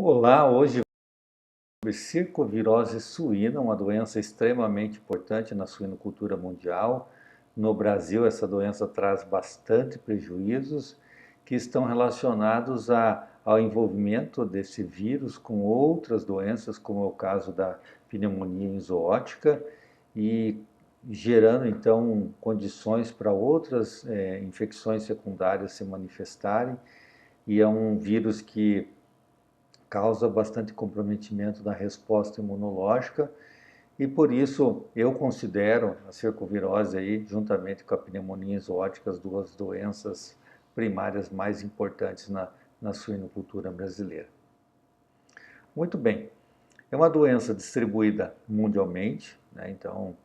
Olá, hoje sobre circovirose suína, uma doença extremamente importante na suinocultura mundial. No Brasil, essa doença traz bastante prejuízos que estão relacionados ao envolvimento desse vírus com outras doenças, como é o caso da pneumonia enzooótica, e gerando então condições para outras infecções secundárias se manifestarem. E é um vírus que causa bastante comprometimento da resposta imunológica e por isso eu considero a cercovirose aí, juntamente com a pneumonia zoótica, as duas doenças primárias mais importantes na suinocultura brasileira. Muito bem, é uma doença distribuída mundialmente, né? Então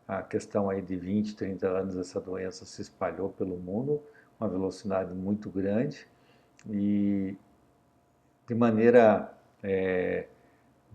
a questão aí de 20, 30 anos essa doença se espalhou pelo mundo, uma velocidade muito grande e de maneira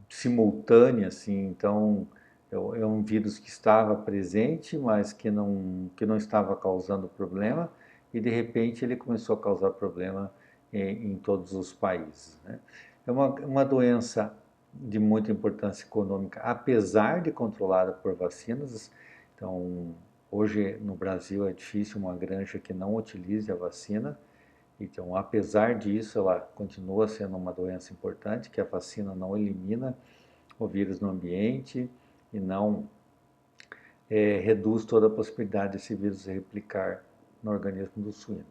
simultânea, assim, então é um vírus que estava presente, mas que não estava causando problema, e de repente ele começou a causar problema em todos os países, né? É uma doença de muita importância econômica, apesar de controlada por vacinas. Então, hoje no Brasil é difícil uma granja que não utilize a vacina. Então, apesar disso, ela continua sendo uma doença importante, que a vacina não elimina o vírus no ambiente e não reduz toda a possibilidade desse vírus replicar no organismo do suíno.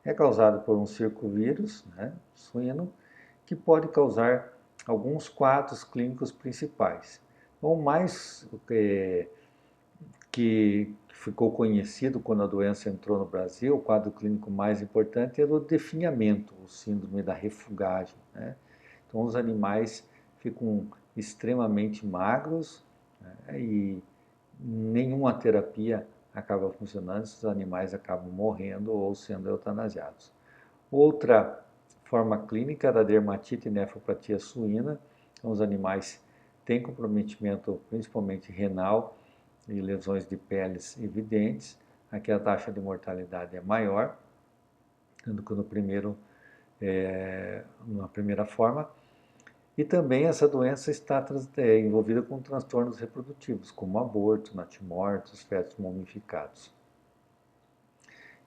É causado por um circovírus, né, suíno, que pode causar alguns quadros clínicos principais. O mais que ficou conhecido quando a doença entrou no Brasil, o quadro clínico mais importante era o definhamento, o síndrome da refugagem, né? Então os animais ficam extremamente magros, né, e nenhuma terapia acaba funcionando, esses animais acabam morrendo ou sendo eutanasiados. Outra forma clínica da dermatite e nefropatia suína, então os animais têm comprometimento principalmente renal e lesões de peles evidentes, aqui a taxa de mortalidade é maior do que no na primeira forma. E também essa doença está envolvida com transtornos reprodutivos, como aborto, natimortos, fetos mumificados.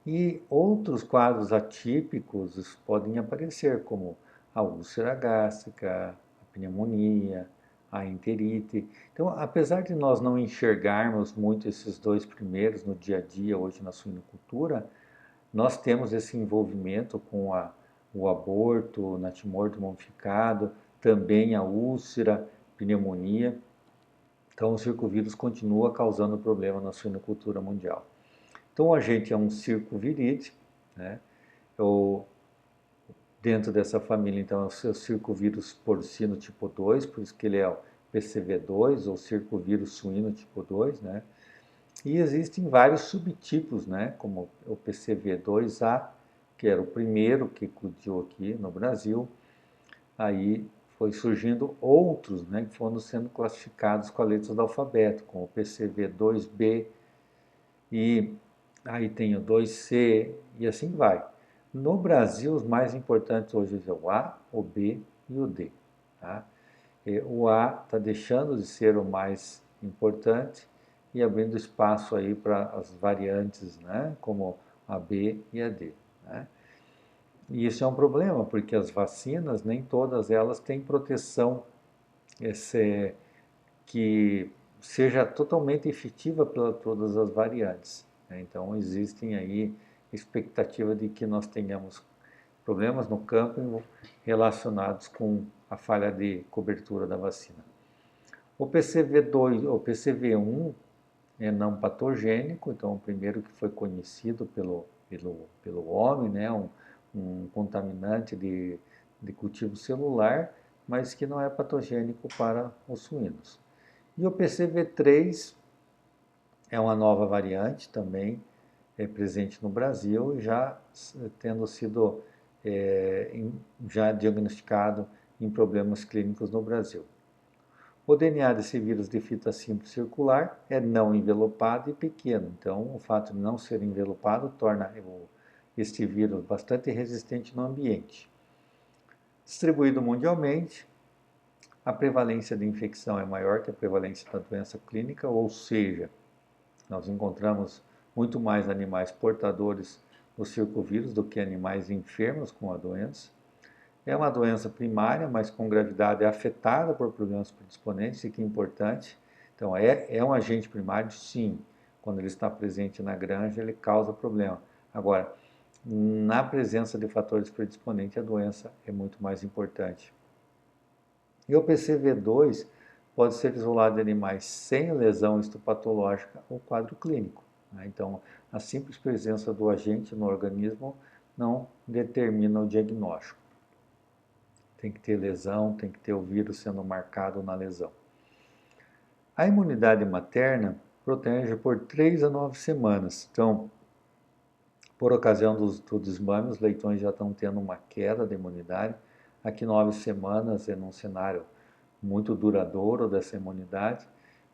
E outros quadros atípicos podem aparecer, como a úlcera gástrica, a pneumonia, a enterite. Então, apesar de nós não enxergarmos muito esses dois primeiros no dia a dia, hoje na suinocultura, nós temos esse envolvimento com o aborto, o natimorto mumificado, também a úlcera, pneumonia. Então, o circovírus continua causando problema na suinocultura mundial. Então, o agente é um circoviride, né? Ou, dentro dessa família, então, é o seu circovírus porcino tipo 2, por isso que ele é o PCV2, ou circovírus suíno tipo 2, né? E existem vários subtipos, né? Como o PCV2A, que era o primeiro que eclodiu aqui no Brasil. Aí foi surgindo outros, né, que foram sendo classificados com a letra do alfabeto, como o PCV2B, e aí tem o 2C e assim vai. No Brasil, os mais importantes hoje são o A, o B e o D. Tá? O A está deixando de ser o mais importante e abrindo espaço aí para as variantes, né, como a B e a D. Né? E isso é um problema, porque as vacinas, nem todas elas têm proteção esse, que seja totalmente efetiva para todas as variantes, né? Então, existem aí expectativa de que nós tenhamos problemas no campo relacionados com a falha de cobertura da vacina. O PCV2, o PCV1 é não patogênico, então o primeiro que foi conhecido pelo homem, né, um contaminante de cultivo celular, mas que não é patogênico para os suínos. E o PCV3 é uma nova variante também, presente no Brasil, já tendo sido já diagnosticado em problemas clínicos no Brasil. O DNA desse vírus de fita simples circular é não envelopado e pequeno, então o fato de não ser envelopado torna este vírus bastante resistente no ambiente. Distribuído mundialmente, a prevalência de infecção é maior que a prevalência da doença clínica, ou seja, nós encontramos muito mais animais portadores do circovírus do que animais enfermos com a doença. É uma doença primária, mas com gravidade afetada por problemas predisponentes, e que é importante. Então, é um agente primário, sim. Quando ele está presente na granja, ele causa problema. Agora, na presença de fatores predisponentes, a doença é muito mais importante. E o PCV2 pode ser isolado em animais sem lesão histopatológica ou quadro clínico. Então, a simples presença do agente no organismo não determina o diagnóstico. Tem que ter lesão, tem que ter o vírus sendo marcado na lesão. A imunidade materna protege por 3 a 9 semanas. Então, por ocasião do desmame, os leitões já estão tendo uma queda da imunidade. Aqui 9 semanas é num cenário muito duradouro dessa imunidade,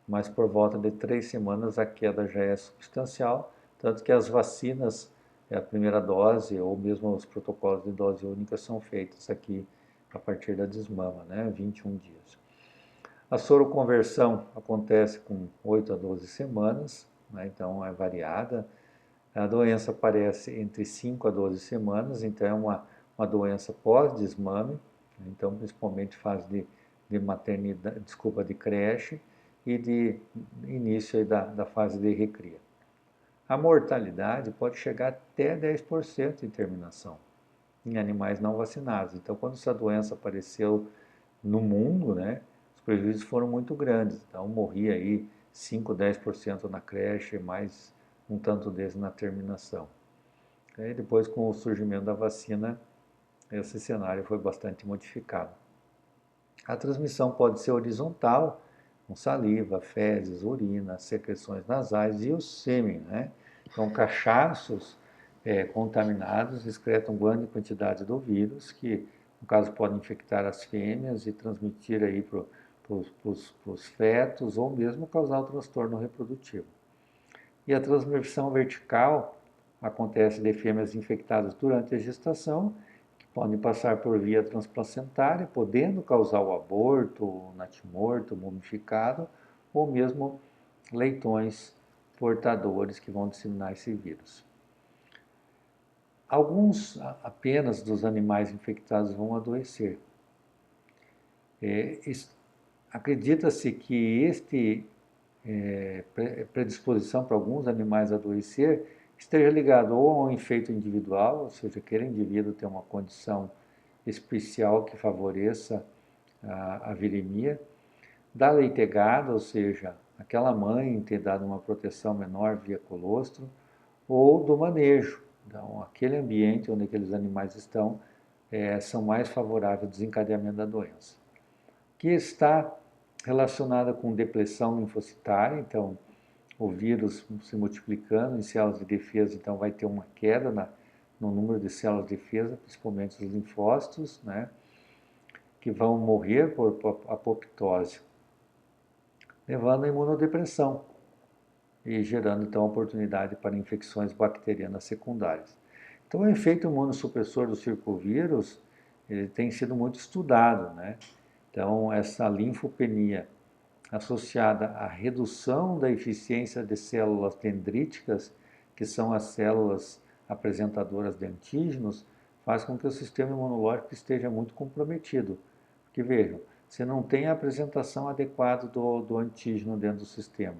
mas por volta de 3 semanas a queda já é substancial, tanto que as vacinas, a primeira dose ou mesmo os protocolos de dose única são feitos aqui a partir da desmama, 21 dias. A soroconversão acontece com 8 a 12 semanas, então é variada. A doença aparece entre 5 a 12 semanas, então é uma doença pós-desmame, então principalmente fase de maternidade, de creche e de início da fase de recria. A mortalidade pode chegar até 10% em terminação em animais não vacinados. Então, quando essa doença apareceu no mundo, os prejuízos foram muito grandes. Então, morria aí 5, 10% na creche, mais um tanto deles na terminação. E depois, com o surgimento da vacina, esse cenário foi bastante modificado. A transmissão pode ser horizontal, com saliva, fezes, urina, secreções nasais e o sêmen, Então, cachaços contaminados excretam grande quantidade do vírus, que, no caso, pode infectar as fêmeas e transmitir aí para os fetos ou mesmo causar o transtorno reprodutivo. E a transmissão vertical acontece de fêmeas infectadas durante a gestação, que podem passar por via transplacentária, podendo causar o aborto, o natimorto, mumificado, ou mesmo leitões portadores que vão disseminar esse vírus. Alguns apenas dos animais infectados vão adoecer. Acredita-se que predisposição para alguns animais a adoecer esteja ligado ou a um efeito individual, ou seja, aquele indivíduo tem uma condição especial que favoreça a viremia, da leitegada, ou seja, aquela mãe ter dado uma proteção menor via colostro, ou do manejo. Então, aquele ambiente onde aqueles animais estão são mais favoráveis ao desencadeamento da doença. Que está relacionada com depressão linfocitária, então o vírus se multiplicando em células de defesa, então vai ter uma queda no número de células de defesa, principalmente os linfócitos, que vão morrer por apoptose, levando à imunodepressão e gerando então oportunidade para infecções bacterianas secundárias. Então o efeito imunossupressor do circovírus ele tem sido muito estudado, Então essa linfopenia associada à redução da eficiência de células dendríticas, que são as células apresentadoras de antígenos, faz com que o sistema imunológico esteja muito comprometido. Porque vejam, você não tem a apresentação adequada do antígeno dentro do sistema,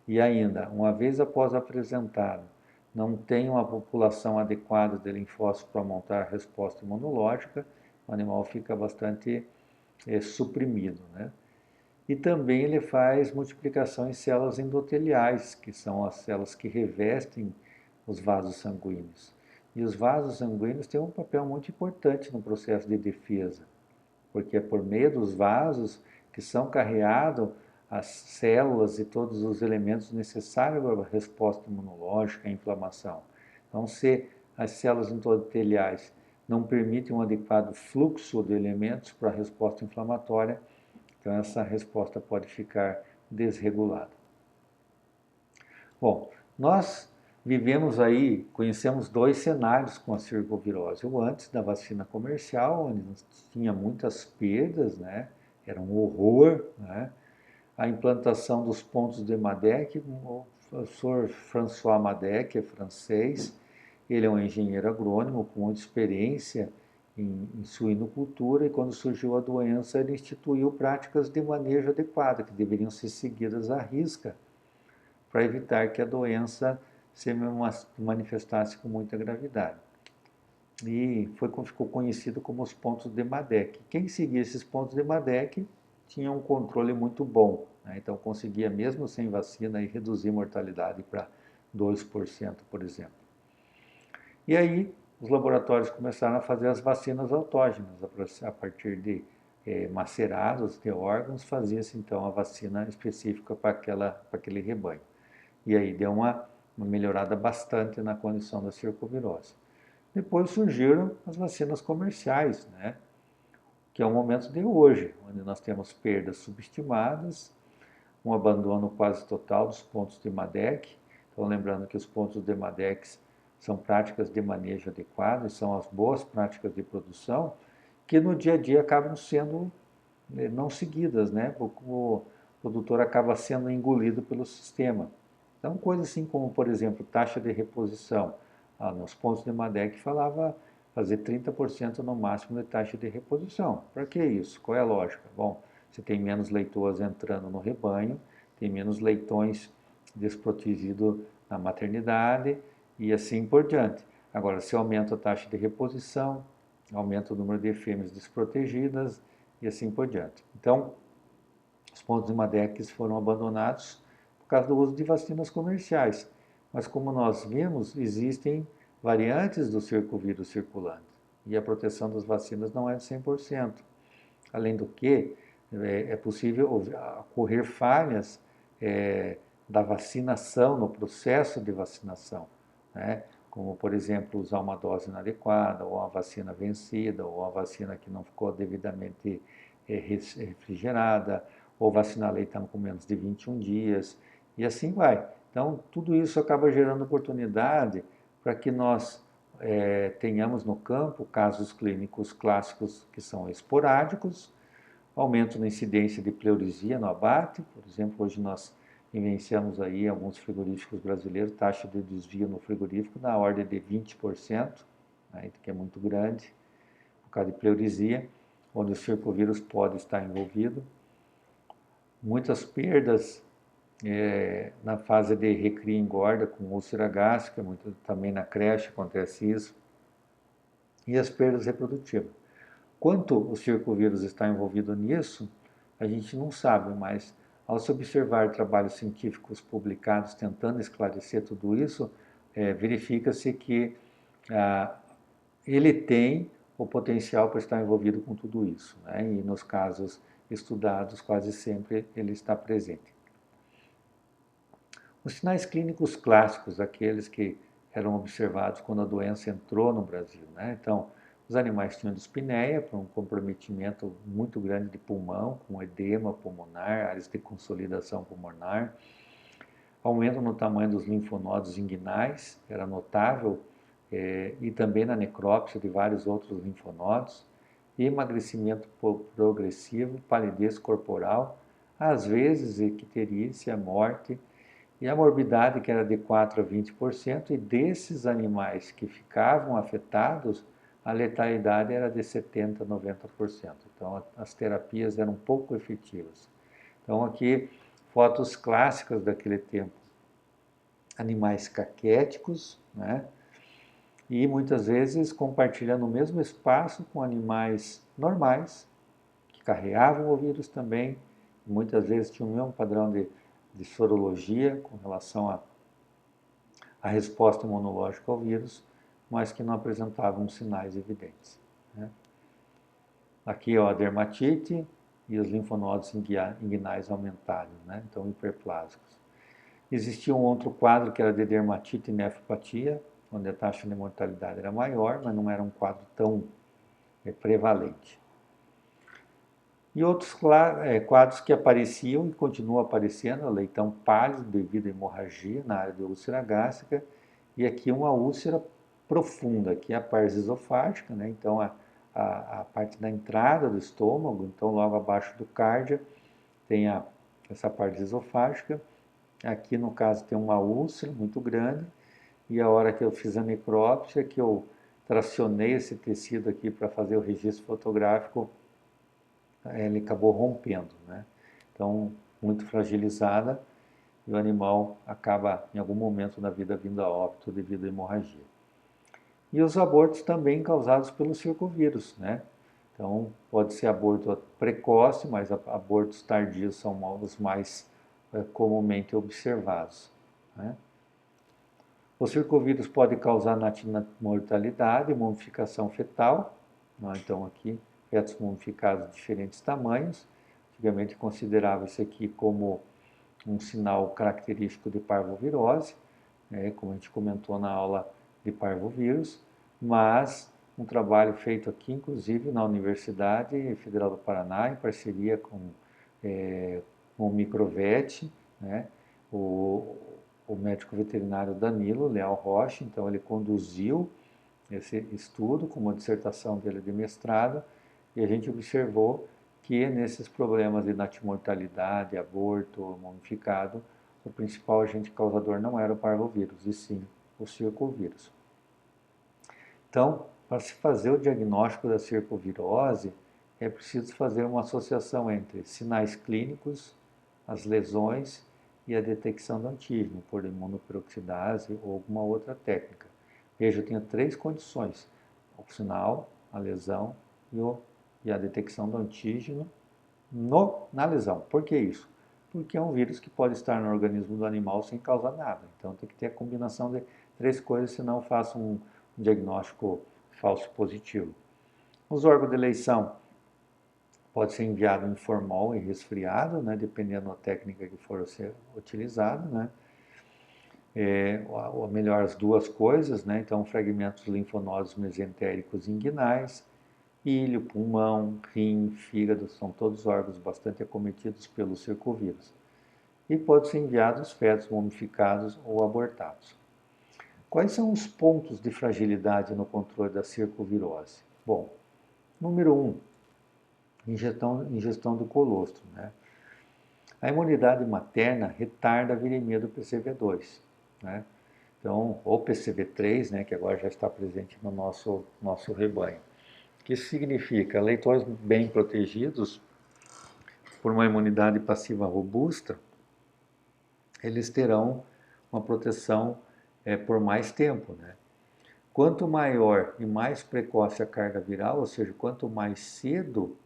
E ainda, uma vez após apresentado, não tem uma população adequada de linfócitos para montar a resposta imunológica, o animal fica bastante suprimido, E também ele faz multiplicação em células endoteliais, que são as células que revestem os vasos sanguíneos. E os vasos sanguíneos têm um papel muito importante no processo de defesa, porque é por meio dos vasos que são carreados as células e todos os elementos necessários para a resposta imunológica e inflamação. Então, se as células endoteliais não permitem um adequado fluxo de elementos para a resposta inflamatória, então essa resposta pode ficar desregulada. Bom, nós vivemos aí, conhecemos dois cenários com a circovirose. O antes da vacina comercial, onde tinha muitas perdas, né? Era um horror, né? A implantação dos pontos de Madec, o professor François Madec é francês, ele é um engenheiro agrônomo com muita experiência em suinocultura e quando surgiu a doença ele instituiu práticas de manejo adequado que deveriam ser seguidas à risca para evitar que a doença se manifestasse com muita gravidade. E ficou conhecido como os pontos de Madec. Quem seguia esses pontos de Madec tinha um controle muito bom, né? Então conseguia, mesmo sem vacina, reduzir a mortalidade para 2%, por exemplo. E aí os laboratórios começaram a fazer as vacinas autógenas, a partir de macerados de órgãos, fazia-se então a vacina específica para aquele rebanho. E aí deu uma melhorada bastante na condição da circovirose. Depois surgiram as vacinas comerciais, né? Que é o momento de hoje, onde nós temos perdas subestimadas, um abandono quase total dos pontos de Madec. Então, lembrando que os pontos de Madec são práticas de manejo adequado, são as boas práticas de produção, que no dia a dia acabam sendo não seguidas, né? O produtor acaba sendo engolido pelo sistema. Então, coisas assim como, por exemplo, taxa de reposição. Nos pontos de Madec falava fazer 30% no máximo de taxa de reposição. Para que isso? Qual é a lógica? Bom, você tem menos leitoas entrando no rebanho, tem menos leitões desprotegidos na maternidade e assim por diante. Agora, se aumenta a taxa de reposição, aumenta o número de fêmeas desprotegidas e assim por diante. Então, os pontos de Madec foram abandonados por causa do uso de vacinas comerciais. Mas como nós vimos, existem variantes do circovírus circulando e a proteção das vacinas não é de 100%. Além do que, é possível ocorrer falhas da vacinação, no processo de vacinação, né? Como, por exemplo, usar uma dose inadequada, ou uma vacina vencida, ou uma vacina que não ficou devidamente refrigerada, ou vacinar leitão com menos de 21 dias, e assim vai. Então, tudo isso acaba gerando oportunidade para que nós tenhamos no campo casos clínicos clássicos que são esporádicos, aumento na incidência de pleurisia no abate, por exemplo, hoje nós vivenciamos aí alguns frigoríficos brasileiros, taxa de desvio no frigorífico na ordem de 20%, né, que é muito grande, por causa de pleurisia, onde o circovírus pode estar envolvido. Muitas perdas na fase de recria e engorda, com úlcera gástrica, também na creche acontece isso, e as perdas reprodutivas. Quanto o circovírus está envolvido nisso, a gente não sabe, mas ao se observar trabalhos científicos publicados tentando esclarecer tudo isso, verifica-se que ele tem o potencial para estar envolvido com tudo isso, né? E nos casos estudados, quase sempre ele está presente. Os sinais clínicos clássicos, aqueles que eram observados quando a doença entrou no Brasil, né? Então, os animais tinham dispneia, para um comprometimento muito grande de pulmão, com edema pulmonar, áreas de consolidação pulmonar, aumento no tamanho dos linfonodos inguinais, era notável, e também na necrópsia de vários outros linfonodos, emagrecimento progressivo, palidez corporal, às vezes icterícia, morte, e a morbidade que era de 4 a 20%, e desses animais que ficavam afetados, a letalidade era de 70 a 90%. Então, as terapias eram pouco efetivas. Então, aqui, fotos clássicas daquele tempo. Animais caquéticos, né? E muitas vezes compartilhando o mesmo espaço com animais normais, que carregavam o vírus também, muitas vezes tinham o mesmo padrão de sorologia com relação à resposta imunológica ao vírus, mas que não apresentavam sinais evidentes, né? Aqui, ó, a dermatite e os linfonodos inguinais aumentados, né? Então, hiperplásicos. Existia um outro quadro que era de dermatite e nefropatia, onde a taxa de mortalidade era maior, mas não era um quadro tão prevalente. E outros quadros que apareciam e continuam aparecendo, leitão pálido devido à hemorragia na área da úlcera gástrica e aqui uma úlcera profunda, aqui é a parte esofágica, né? Então a parte da entrada do estômago, então logo abaixo do cárdia tem essa parte esofágica. Aqui no caso tem uma úlcera muito grande, e a hora que eu fiz a necrópsia, que eu tracionei esse tecido aqui para fazer o registro fotográfico, ele acabou rompendo, né? Então, muito fragilizada, e o animal acaba, em algum momento da vida, vindo a óbito devido à hemorragia. E os abortos também causados pelo circovírus, né? Então, pode ser aborto precoce, mas abortos tardios são os mais comumente observados, né? O circovírus pode causar natimortalidade, mumificação fetal, né? Então aqui, fetos mumificados de diferentes tamanhos. Antigamente considerava isso aqui como um sinal característico de parvovirose, né? Como a gente comentou na aula de parvovírus, mas um trabalho feito aqui, inclusive na Universidade Federal do Paraná, em parceria com o Microvet, né? O, o médico veterinário Danilo Leal Rocha, então ele conduziu esse estudo com uma dissertação dele de mestrado, e a gente observou que nesses problemas de natimortalidade, aborto, mumificado, o principal agente causador não era o parvovírus, e sim o circovírus. Então, para se fazer o diagnóstico da circovirose, é preciso fazer uma associação entre sinais clínicos, as lesões e a detecção do antígeno por imunoperoxidase ou alguma outra técnica. Veja, eu tenho três condições: o sinal, a lesão e a detecção do antígeno na lesão. Por que isso? Porque é um vírus que pode estar no organismo do animal sem causar nada. Então tem que ter a combinação de três coisas, senão eu faço um diagnóstico falso positivo. Os órgãos de eleição pode ser enviado em formol e resfriado, né, dependendo da técnica que for ser utilizada, né. Ou melhor, as duas coisas, né, então fragmentos linfonodos mesentéricos inguinais, ilho, pulmão, rim, fígado, são todos órgãos bastante acometidos pelo circovírus. E pode ser enviado os fetos mumificados ou abortados. Quais são os pontos de fragilidade no controle da circovirose? Bom, número 1, ingestão do colostro, né? A imunidade materna retarda a viремia do PCV2, né? Então, ou PCV3, né, que agora já está presente no nosso rebanho. O que isso significa? Leitões bem protegidos por uma imunidade passiva robusta, eles terão uma proteção por mais tempo, né? Quanto maior e mais precoce a carga viral, ou seja, quanto mais cedo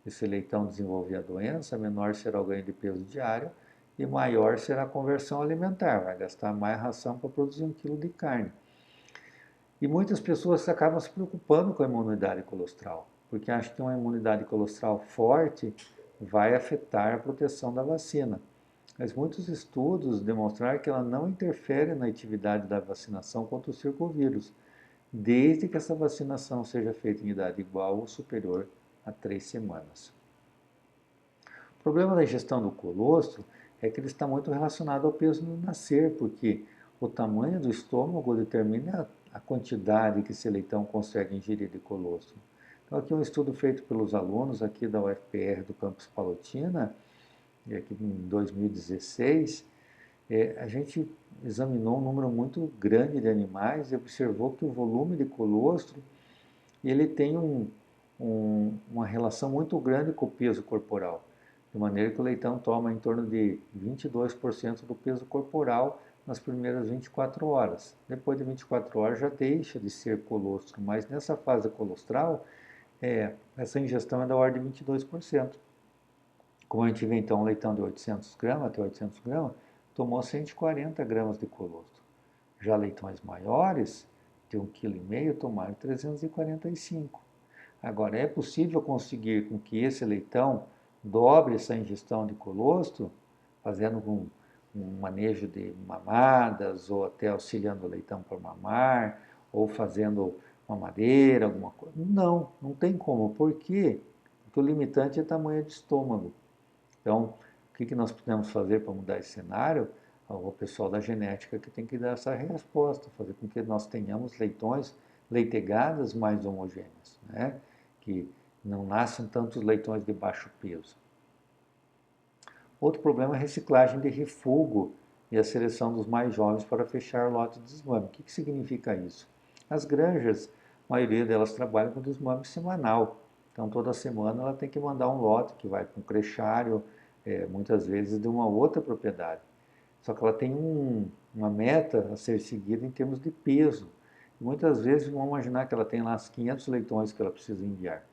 esse leitão desenvolver a doença, menor será o ganho de peso diário e maior será a conversão alimentar, vai gastar mais ração para produzir 1 quilo de carne. E muitas pessoas acabam se preocupando com a imunidade colostral, porque acham que uma imunidade colostral forte vai afetar a proteção da vacina. Mas muitos estudos demonstraram que ela não interfere na atividade da vacinação contra o circovírus, desde que essa vacinação seja feita em idade igual ou superior a 3 semanas. O problema da ingestão do colostro é que ele está muito relacionado ao peso no nascer, porque o tamanho do estômago determina a quantidade que esse leitão consegue ingerir de colostro. Então aqui um estudo feito pelos alunos aqui da UFPR do campus Palotina, aqui em 2016, a gente examinou um número muito grande de animais e observou que o volume de colostro ele tem uma relação muito grande com o peso corporal, de maneira que o leitão toma em torno de 22% do peso corporal nas primeiras 24 horas. Depois de 24 horas já deixa de ser colostro, mas nessa fase colostral, essa ingestão é da ordem de 22%. Como a gente vê então um leitão de 800 gramas até 800 gramas, tomou 140 gramas de colostro. Já leitões maiores, de 1,5 kg, tomaram 345. Agora, é possível conseguir com que esse leitão dobre essa ingestão de colostro, fazendo um manejo de mamadas, ou até auxiliando o leitão para mamar, ou fazendo uma madeira, alguma coisa? Não, não tem como. Por quê? Porque o limitante é tamanho de estômago. Então, o que nós podemos fazer para mudar esse cenário? o pessoal da genética que tem que dar essa resposta, fazer com que nós tenhamos leitões, leitegadas mais homogêneas, né? Que não nasçam tantos leitões de baixo peso. Outro problema é a reciclagem de refúgio e a seleção dos mais jovens para fechar o lote de desmame. O que significa isso? As granjas, a maioria delas trabalham com desmame semanal. Então, toda semana ela tem que mandar um lote que vai para um crechário, muitas vezes de uma outra propriedade. Só que ela tem uma meta a ser seguida em termos de peso. E muitas vezes vão imaginar que ela tem lá os 500 leitões que ela precisa enviar.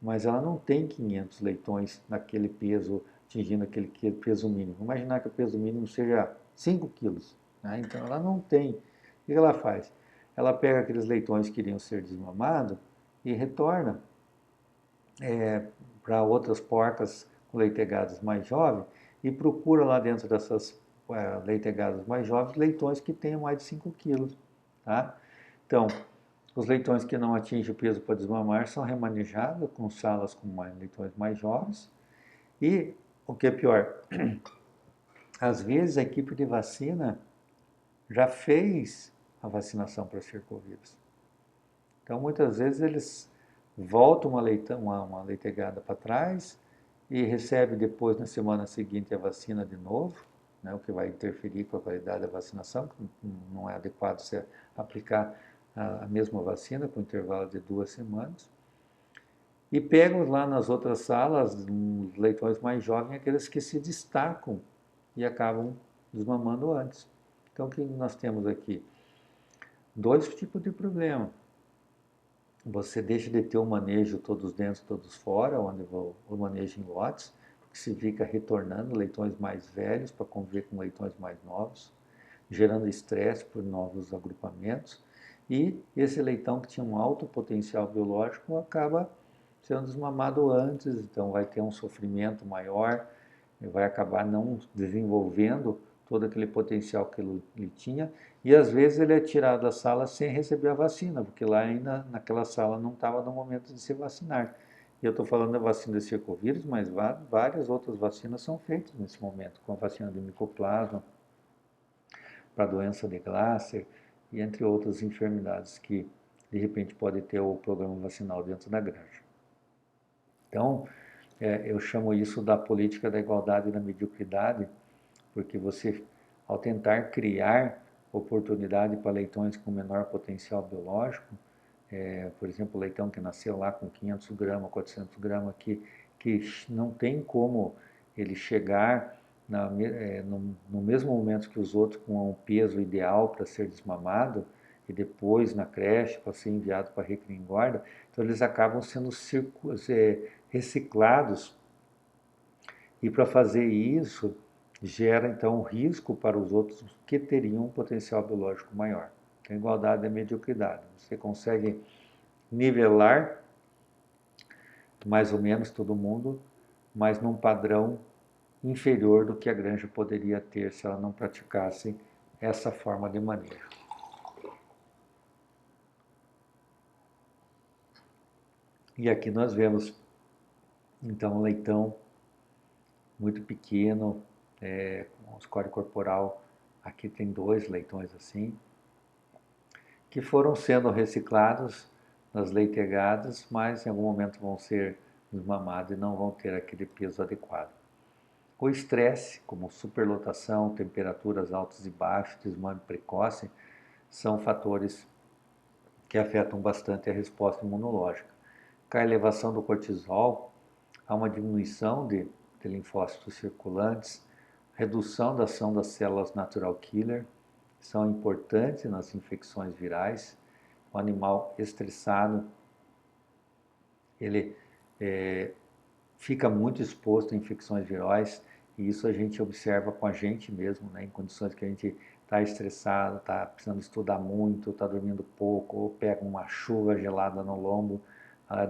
Mas ela não tem 500 leitões naquele peso, atingindo aquele peso mínimo. Vamos imaginar que o peso mínimo seja 5 quilos. Né? Então ela não tem. O que ela faz? Ela pega aqueles leitões que iriam ser desmamados e retorna para outras porcas com leitegadas mais jovens e procura lá dentro dessas leitegadas mais jovens leitões que tenham mais de 5 quilos. Tá? Então, os leitões que não atingem o peso para desmamar são remanejados com salas com leitões mais jovens. E, o que é pior, às vezes a equipe de vacina já fez a vacinação para cercovírus. Então, muitas vezes eles voltam uma leitegada para trás e recebe depois, na semana seguinte, a vacina de novo, né, o que vai interferir com a qualidade da vacinação, que não é adequado você aplicar a mesma vacina com intervalo de 2 semanas. E pegam lá nas outras salas, os leitões mais jovens, aqueles que se destacam e acabam desmamando antes. Então, o que nós temos aqui? 2 tipos de problema. Você deixa de ter o manejo todos dentro, todos fora, onde o manejo em lotes, porque se fica retornando leitões mais velhos para conviver com leitões mais novos, gerando estresse por novos agrupamentos, e esse leitão que tinha um alto potencial biológico acaba sendo desmamado antes, então vai ter um sofrimento maior, vai acabar não desenvolvendo todo aquele potencial que ele tinha, e às vezes ele é tirado da sala sem receber a vacina, porque lá ainda naquela sala não estava no momento de se vacinar. E eu estou falando da vacina de cercovírus, mas várias outras vacinas são feitas nesse momento, com a vacina de micoplasma, para a doença de Glasser, e entre outras enfermidades que de repente pode ter o programa vacinal dentro da granja. Então, eu chamo isso da política da igualdade e da mediocridade, porque você, ao tentar criar oportunidade para leitões com menor potencial biológico, por exemplo, o leitão que nasceu lá com 500 gramas, 400 gramas, que não tem como ele chegar no mesmo momento que os outros com um peso ideal para ser desmamado, e depois na creche para ser enviado para recria e engorda, então eles acabam sendo reciclados, e para fazer isso gera então um risco para os outros que teriam um potencial biológico maior. Então, a igualdade é mediocridade. Você consegue nivelar mais ou menos todo mundo, mas num padrão inferior do que a granja poderia ter se ela não praticasse essa forma de manejo. E aqui nós vemos então um leitão muito pequeno, com score corporal, aqui tem 2 leitões assim, que foram sendo reciclados nas leitegadas, mas em algum momento vão ser desmamados e não vão ter aquele peso adequado. O estresse, como superlotação, temperaturas altas e baixas, desmame precoce, são fatores que afetam bastante a resposta imunológica. Com a elevação do cortisol, há uma diminuição de linfócitos circulantes, redução da ação das células natural killer, que são importantes nas infecções virais. O animal estressado, ele fica muito exposto a infecções virais, e isso a gente observa com a gente mesmo, né, em condições que a gente está estressado, está precisando estudar muito, está dormindo pouco, ou pega uma chuva gelada no lombo,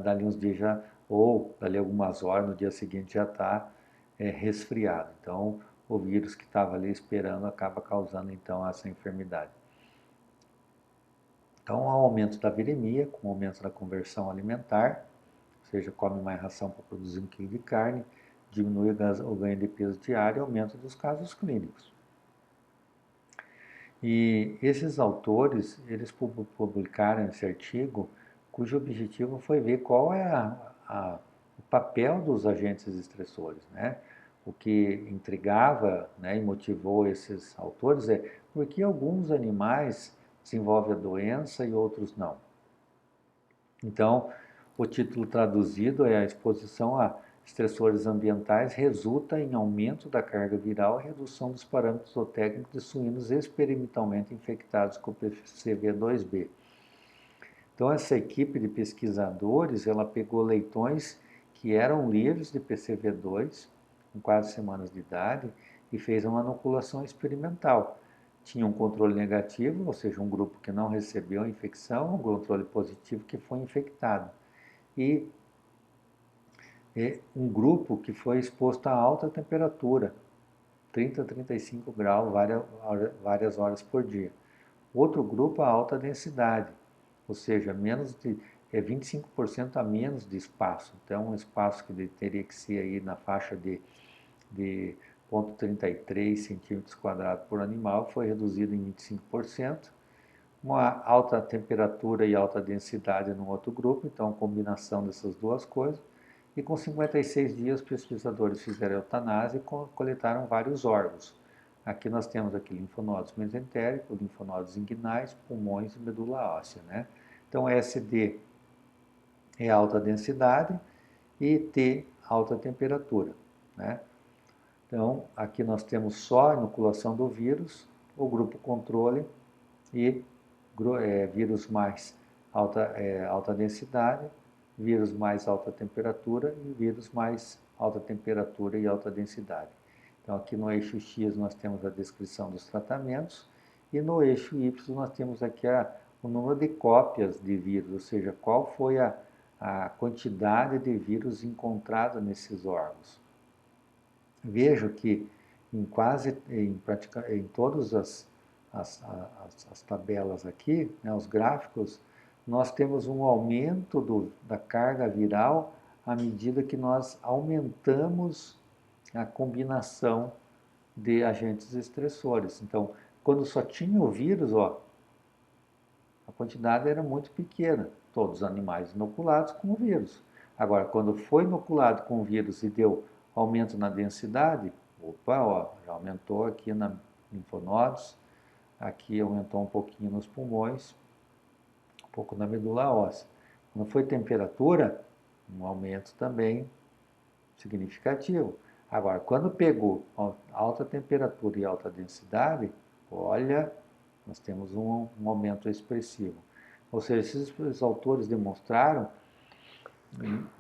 dali uns dias já, ou dali algumas horas, no dia seguinte já está resfriado. Então, o vírus que estava ali esperando acaba causando então essa enfermidade. Então, há um aumento da viremia, com o aumento da conversão alimentar, ou seja, come mais ração para produzir 1 quilo de carne, diminui o ganho de peso diário e aumento dos casos clínicos. E esses autores, eles publicaram esse artigo, cujo objetivo foi ver qual é o papel dos agentes estressores, né? O que intrigava, né, e motivou esses autores é por que alguns animais desenvolvem a doença e outros não. Então, o título traduzido é a exposição a estressores ambientais resulta em aumento da carga viral e redução dos parâmetros zootécnicos de suínos experimentalmente infectados com PCV2B. Então, essa equipe de pesquisadores, ela pegou leitões que eram livres de PCV2, com 4 semanas de idade, e fez uma inoculação experimental. Tinha um controle negativo, ou seja, um grupo que não recebeu a infecção, um controle positivo que foi infectado. E um grupo que foi exposto a alta temperatura, 30 a 35 graus, várias horas por dia. Outro grupo a alta densidade, ou seja, 25% a menos de espaço. Então, um espaço que teria que ser aí na faixa de 0,33 centímetros quadrados por animal foi reduzido em 25%. Uma alta temperatura e alta densidade no outro grupo, então a combinação dessas duas coisas. E com 56 dias, os pesquisadores fizeram eutanásia e coletaram vários órgãos. Aqui nós temos aqui linfonodos mesentéricos, linfonodos inguinais, pulmões e medula óssea, né? Então, SD é alta densidade e T alta temperatura, né? Então, aqui nós temos só a inoculação do vírus, o grupo controle e vírus mais alta densidade, vírus mais alta temperatura e vírus mais alta temperatura e alta densidade. Então, aqui no eixo X nós temos a descrição dos tratamentos e no eixo Y nós temos aqui o número de cópias de vírus, ou seja, qual foi a quantidade de vírus encontrada nesses órgãos. Vejo que em todas as tabelas aqui, né, os gráficos, nós temos um aumento da carga viral à medida que nós aumentamos a combinação de agentes estressores. Então, quando só tinha o vírus, ó, a quantidade era muito pequena, todos os animais inoculados com o vírus. Agora, quando foi inoculado com o vírus e deu aumento na densidade, opa, ó, já aumentou aqui na linfonodos, aqui aumentou um pouquinho nos pulmões, um pouco na medula óssea. Quando foi temperatura, um aumento também significativo. Agora, quando pegou alta temperatura e alta densidade, olha, nós temos um aumento expressivo. Ou seja, esses autores demonstraram,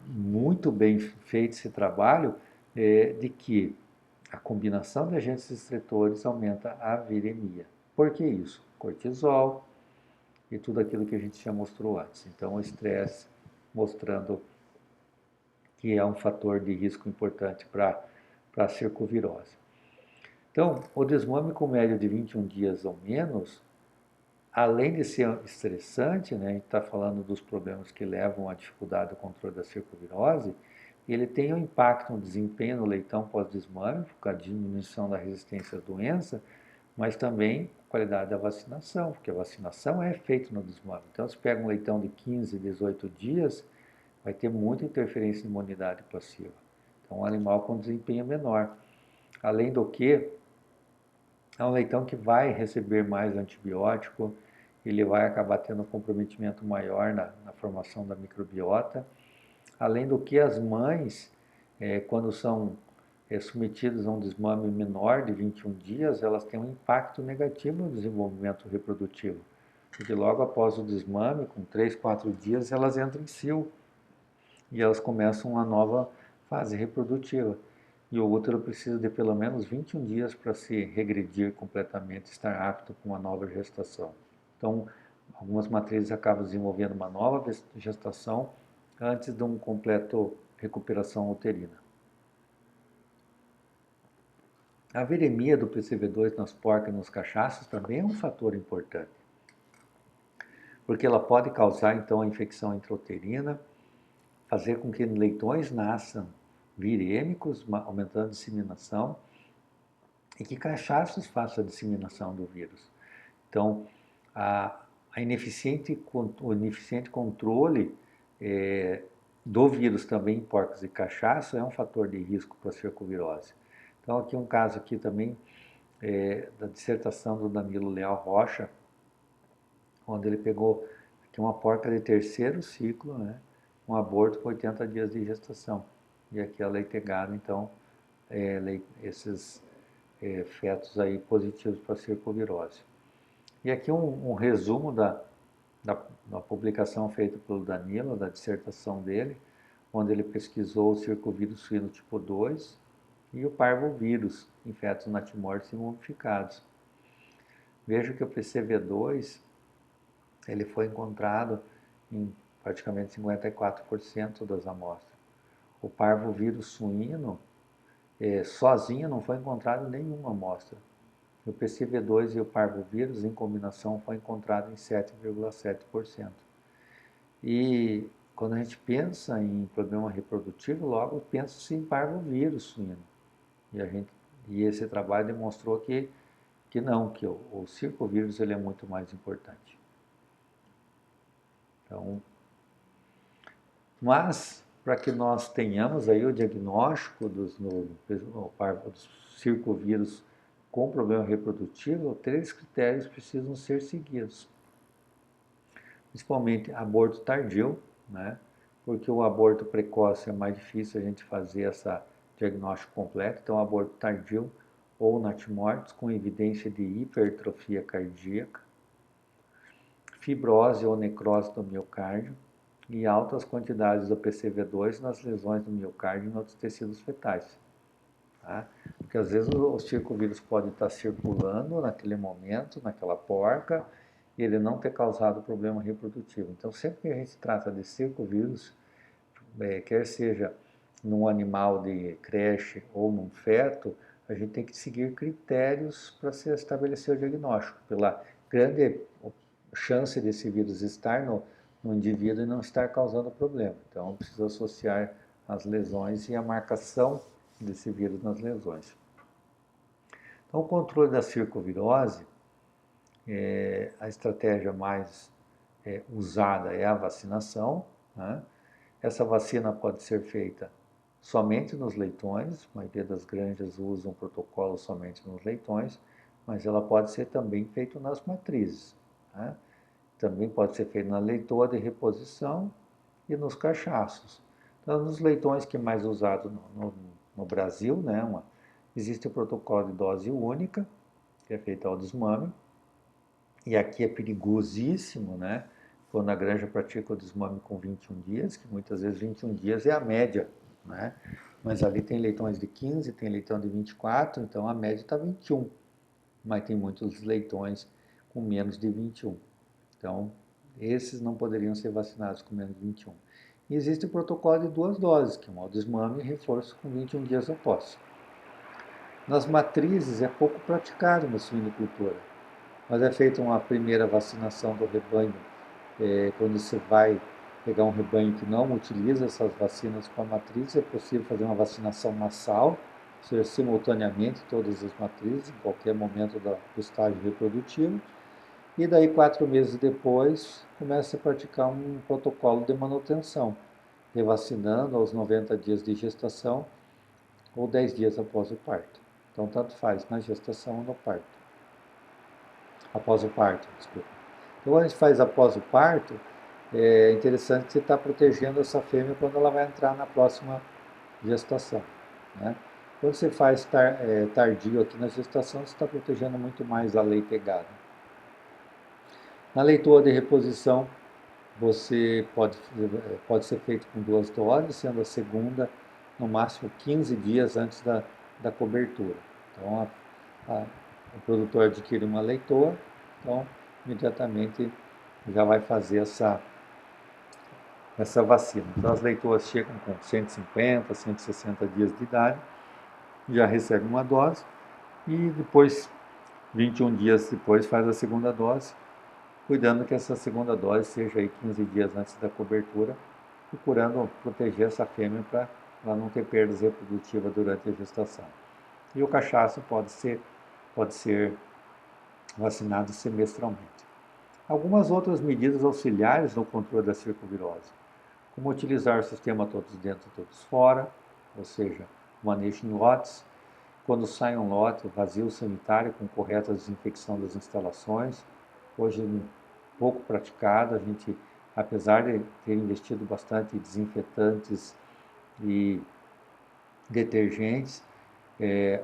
muito bem feito esse trabalho, de que a combinação de agentes estretores aumenta a viremia. Por que isso? Cortisol e tudo aquilo que a gente já mostrou antes. Então, o estresse mostrando que é um fator de risco importante para a circovirose. Então, o desmame com média de 21 dias ou menos, além de ser estressante, né, a gente está falando dos problemas que levam à dificuldade do controle da circovirose, ele tem um impacto no desempenho no leitão pós-desmame, por causa da diminuição da resistência à doença, mas também a qualidade da vacinação, porque a vacinação é feita no desmame. Então, se pega um leitão de 15, 18 dias, vai ter muita interferência de imunidade passiva. Então, um animal com desempenho menor. Além do que, é um leitão que vai receber mais antibiótico, ele vai acabar tendo um comprometimento maior na formação da microbiota. Além do que, as mães, quando são submetidas a um desmame menor de 21 dias, elas têm um impacto negativo no desenvolvimento reprodutivo. Porque logo após o desmame, com 3, 4 dias, elas entram em cio e elas começam uma nova fase reprodutiva. E o útero precisa de pelo menos 21 dias para se regredir completamente, estar apto para uma nova gestação. Então, algumas matrizes acabam desenvolvendo uma nova gestação antes de uma completa recuperação uterina. A viremia do PCV2 nas porcas e nos cachaços também é um fator importante, porque ela pode causar, então, a infecção intrauterina, fazer com que leitões nasçam virêmicos, aumentando a disseminação, e que cachaços façam a disseminação do vírus. Então, o ineficiente controle do vírus também em porcos e cachaça é um fator de risco para a cercovirose. Então, aqui um caso aqui também da dissertação do Danilo Leal Rocha, onde ele pegou aqui uma porca de terceiro ciclo, né, um aborto com 80 dias de gestação. E aqui a leitegada, então, esses fetos aí positivos para a cercovirose. E aqui um resumo da publicação feita pelo Danilo, da dissertação dele, onde ele pesquisou o circovírus suíno tipo 2 e o parvovírus em fetos natimortos e mumificados. Veja que o PCV2 ele foi encontrado em praticamente 54% das amostras. O parvovírus suíno sozinho não foi encontrado em nenhuma amostra. O PCV2 e o parvovírus em combinação foi encontrado em 7,7%. E quando a gente pensa em problema reprodutivo, logo pensa-se em parvovírus suíno. E esse trabalho demonstrou que não, que o circovírus ele é muito mais importante. Então, mas para que nós tenhamos aí o diagnóstico dos circovírus com problema reprodutivo, 3 critérios precisam ser seguidos. Principalmente aborto tardio, né? Porque o aborto precoce é mais difícil a gente fazer esse diagnóstico completo. Então, aborto tardio ou natimortos com evidência de hipertrofia cardíaca, fibrose ou necrose do miocárdio e altas quantidades do PCV2 nas lesões do miocárdio e nos tecidos fetais. Tá? Porque às vezes o circovírus pode estar circulando naquele momento, naquela porca, e ele não ter causado problema reprodutivo. Então, sempre que a gente trata de circovírus, quer seja num animal de creche ou num feto, a gente tem que seguir critérios para se estabelecer o diagnóstico, pela grande chance desse vírus estar no indivíduo e não estar causando problema. Então, precisa associar as lesões e a marcação desse vírus nas lesões. Então, o controle da circovirose, a estratégia mais usada é a vacinação, né? Essa vacina pode ser feita somente nos leitões, a maioria das granjas usa um protocolo somente nos leitões, mas ela pode ser também feita nas matrizes, né? Também pode ser feita na leitoa de reposição e nos cachaços. Então, nos leitões que é mais usado no Brasil, né, existe o protocolo de dose única, que é feito ao desmame, e aqui é perigosíssimo, né, quando a granja pratica o desmame com 21 dias, que muitas vezes 21 dias é a média, né, mas ali tem leitões de 15, tem leitão de 24, então a média está 21, mas tem muitos leitões com menos de 21. Então, esses não poderiam ser vacinados com menos de 21. E existe o protocolo de 2 doses, que é um desmame e reforço com 21 dias após. Nas matrizes é pouco praticado na suinocultura, mas é feita uma primeira vacinação do rebanho, quando você vai pegar um rebanho que não utiliza essas vacinas com a matriz, é possível fazer uma vacinação massal, ou seja, simultaneamente todas as matrizes, em qualquer momento do estágio reprodutivo, e daí 4 meses depois começa a praticar um protocolo de manutenção, revacinando aos 90 dias de gestação ou 10 dias após o parto. Então, tanto faz na gestação ou no parto. Após o parto, desculpa. Então, quando a gente faz após o parto, é interessante que você está protegendo essa fêmea quando ela vai entrar na próxima gestação, né? Quando você faz tardio aqui na gestação, você está protegendo muito mais a leitegada. Na leitoa de reposição, você pode ser feito com 2 doses, sendo a segunda no máximo 15 dias antes da cobertura. Então, o produtor adquire uma leitoa, então imediatamente já vai fazer essa vacina. Então, as leitoas chegam com 150, 160 dias de idade, já recebe uma dose e depois, 21 dias depois, faz a segunda dose, cuidando que essa segunda dose seja aí 15 dias antes da cobertura, procurando proteger essa fêmea para ela não ter perdas reprodutivas durante a gestação. E o cachaço pode ser vacinados semestralmente. Algumas outras medidas auxiliares no controle da circovirose, como utilizar o sistema todos dentro, todos fora, ou seja, manejo em lotes. Quando sai um lote, vazio sanitário com correta desinfecção das instalações. Hoje, pouco praticado, a gente, apesar de ter investido bastante em desinfetantes e detergentes,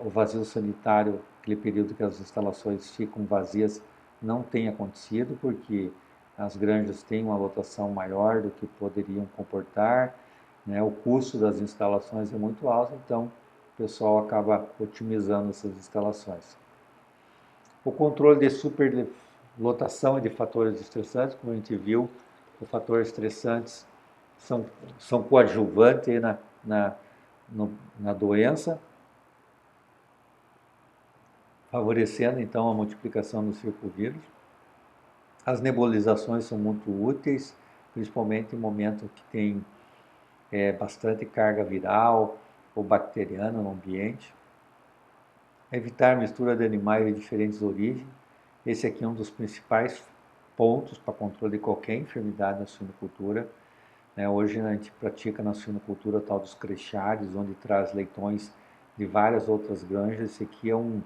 o vazio sanitário, aquele período que as instalações ficam vazias, não tem acontecido, porque as granjas têm uma lotação maior do que poderiam comportar, né? O custo das instalações é muito alto, então o pessoal acaba otimizando essas instalações. O controle de superlotação e de fatores estressantes, como a gente viu, os fatores estressantes são coadjuvantes na, na doença, favorecendo então a multiplicação do circovírus. As nebulizações são muito úteis, principalmente em momentos que tem bastante carga viral ou bacteriana no ambiente. Evitar mistura de animais de diferentes origens. Esse aqui é um dos principais pontos para controle de qualquer enfermidade na suinocultura. Hoje a gente pratica na suinocultura tal dos crechares, onde traz leitões de várias outras granjas. Esse aqui é um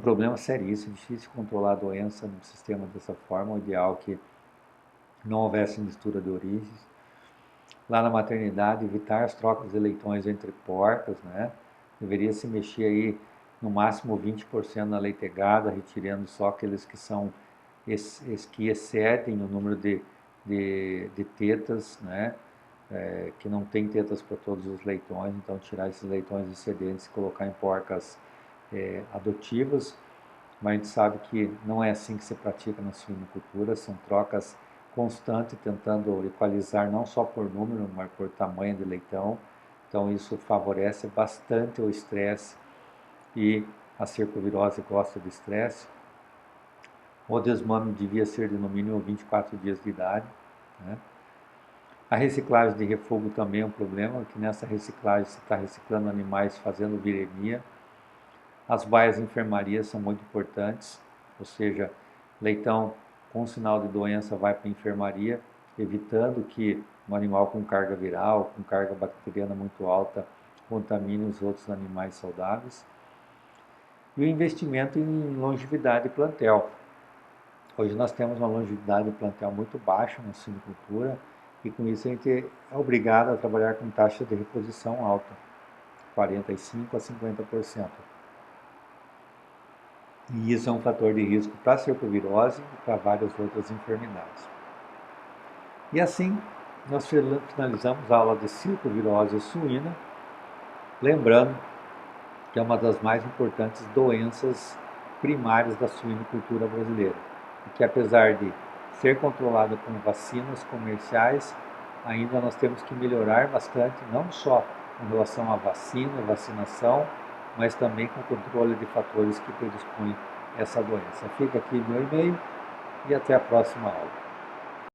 problema seríssimo, difícil controlar a doença no sistema dessa forma. O ideal é que não houvesse mistura de origens. Lá na maternidade, evitar as trocas de leitões entre porcas, né? Deveria se mexer aí no máximo 20% na leitegada, retirando só aqueles que são que excedem o número de tetas, né? Que não tem tetas para todos os leitões, então tirar esses leitões excedentes e colocar em porcas adotivas. Mas a gente sabe que não é assim que se pratica na suinocultura, são trocas constantes, tentando equalizar não só por número, mas por tamanho de leitão. Então isso favorece bastante o estresse e a circovirose gosta de estresse. O desmame devia ser de no mínimo 24 dias de idade, né? A reciclagem de refúgio também é um problema, que nessa reciclagem se está reciclando animais fazendo viremia. As baias de enfermaria são muito importantes, ou seja, leitão com sinal de doença vai para a enfermaria, evitando que um animal com carga viral, com carga bacteriana muito alta, contamine os outros animais saudáveis. E o investimento em longevidade de plantel. Hoje nós temos uma longevidade de plantel muito baixa na suinocultura e com isso a gente é obrigado a trabalhar com taxa de reposição alta, 45% a 50%. E isso é um fator de risco para a circovirose e para várias outras enfermidades. E assim, nós finalizamos a aula de circovirose suína, lembrando que é uma das mais importantes doenças primárias da suinocultura brasileira, e que apesar de ser controlada com vacinas comerciais, ainda nós temos que melhorar bastante, não só com relação à vacina, vacinação, mas também com o controle de fatores que predispõem essa doença. Fica aqui meu e-mail e até a próxima aula.